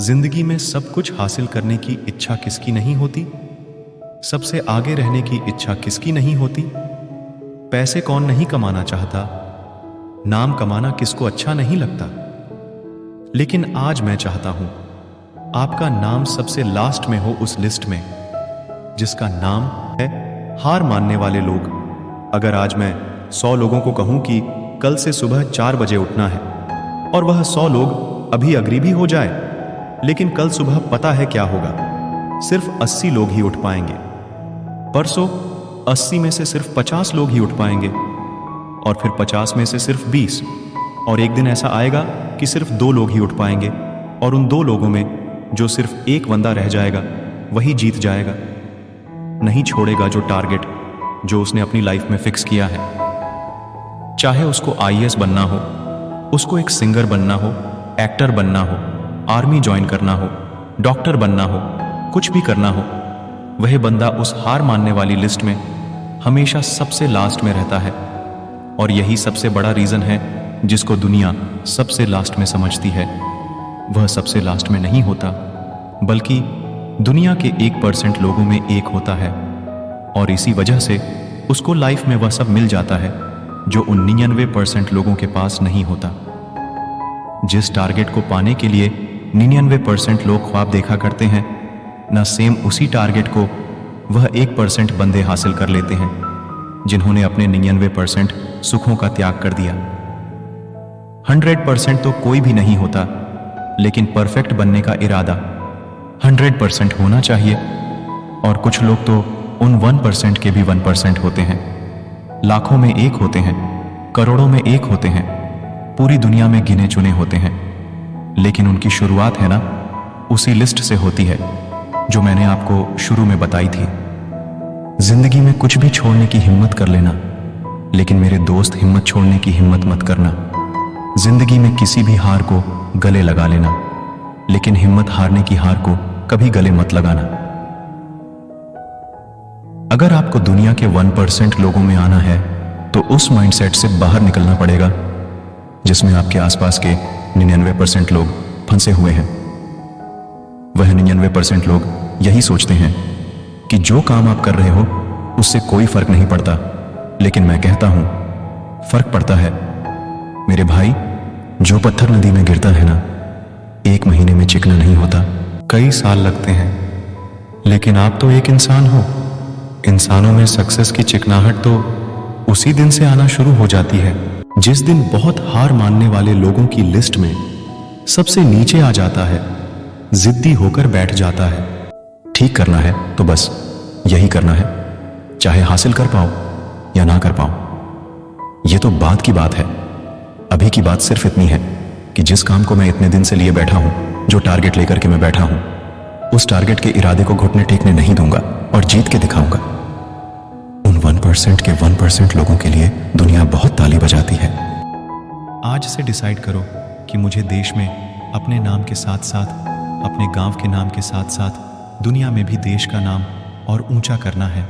जिंदगी में सब कुछ हासिल करने की इच्छा किसकी नहीं होती? सबसे आगे रहने की इच्छा किसकी नहीं होती? पैसे कौन नहीं कमाना चाहता? नाम कमाना किसको अच्छा नहीं लगता? लेकिन आज मैं चाहता हूं आपका नाम सबसे लास्ट में हो उस लिस्ट में, जिसका नाम है हार मानने वाले लोग। अगर आज मैं 100 लोगों को कहूं कि कल से सुबह 4 बजे उठना है, और वह 100 लोग अभी अग्री भी हो जाए, लेकिन कल सुबह पता है क्या होगा? सिर्फ 80 लोग ही उठ पाएंगे। परसों 80 में से सिर्फ 50 लोग ही उठ पाएंगे, और फिर 50 में से सिर्फ 20, और एक दिन ऐसा आएगा कि सिर्फ 2 लोग ही उठ पाएंगे, और उन 2 लोगों में जो सिर्फ एक बंदा रह जाएगा वही जीत जाएगा। नहीं छोड़ेगा जो टारगेट जो उसने अपनी लाइफ में फिक्स किया है। चाहे उसको IAS बनना हो, उसको एक सिंगर बनना हो, एक्टर बनना हो, आर्मी ज्वाइन करना हो, डॉक्टर बनना हो, कुछ भी करना हो, वह बंदा उस हार मानने वाली लिस्ट में हमेशा सबसे लास्ट में रहता है। और यही सबसे बड़ा रीजन है जिसको दुनिया सबसे लास्ट में समझती है। वह सबसे लास्ट में नहीं होता, बल्कि दुनिया के 1% लोगों में एक होता है, और इसी वजह से उसको लाइफ में वह सब मिल जाता है जो उन 99% लोगों के पास नहीं होता। जिस टारगेट को पाने के लिए 99% लोग ख्वाब देखा करते हैं, ना सेम उसी टारगेट को वह 1% बंदे हासिल कर लेते हैं जिन्होंने अपने 99% सुखों का त्याग कर दिया। 100% तो कोई भी नहीं होता, लेकिन परफेक्ट बनने का इरादा 100% होना चाहिए। और कुछ लोग तो उन 1% के भी 1% होते हैं। लाखों में एक होते हैं, करोड़ों में एक होते हैं, पूरी दुनिया में गिने चुने होते हैं, लेकिन उनकी शुरुआत है ना उसी लिस्ट से होती है जो मैंने आपको शुरू में बताई थी। जिंदगी में कुछ भी छोड़ने की हिम्मत कर लेना, लेकिन मेरे दोस्त हिम्मत छोड़ने की हिम्मत मत करना। जिंदगी में किसी भी हार को गले लगा लेना, लेकिन हिम्मत हारने की हार को कभी गले मत लगाना। अगर आपको दुनिया के 1% लोगों में आना है तो उस माइंडसेट से बाहर निकलना पड़ेगा जिसमें आपके आसपास के 99% लोग फंसे हुए हैं। वह 99% लोग यही सोचते हैं कि जो काम आप कर रहे हो उससे कोई फर्क नहीं पड़ता, लेकिन मैं कहता हूं फर्क पड़ता है। मेरे भाई, जो पत्थर नदी में गिरता है ना, 1 महीने में चिकना नहीं होता, कई साल लगते हैं। लेकिन आप तो एक इंसान हो। इंसानों में सक्सेस की चिकनाहट तो उसी दिन से आना शुरू हो जाती है जिस दिन बहुत हार मानने वाले लोगों की लिस्ट में सबसे नीचे आ जाता है, जिद्दी होकर बैठ जाता है। ठीक करना है तो बस यही करना है, चाहे हासिल कर पाओ या ना कर पाओ। ये तो बात की बात है। अभी की बात सिर्फ इतनी है कि जिस काम को मैं इतने दिन से लिए बैठा हूं, जो टारगेट लेकर के मैं बैठा हूं, उस टारगेट के इरादे को घुटने टेकने नहीं दूंगा और जीत के दिखाऊंगा। उन 1% के 1% लोगों के लिए दुनिया बहुत ताली बजाती है। आज से डिसाइड करो कि मुझे देश में अपने नाम के साथ साथ, अपने गांव के नाम के साथ साथ दुनिया में भी देश का नाम और ऊंचा करना है।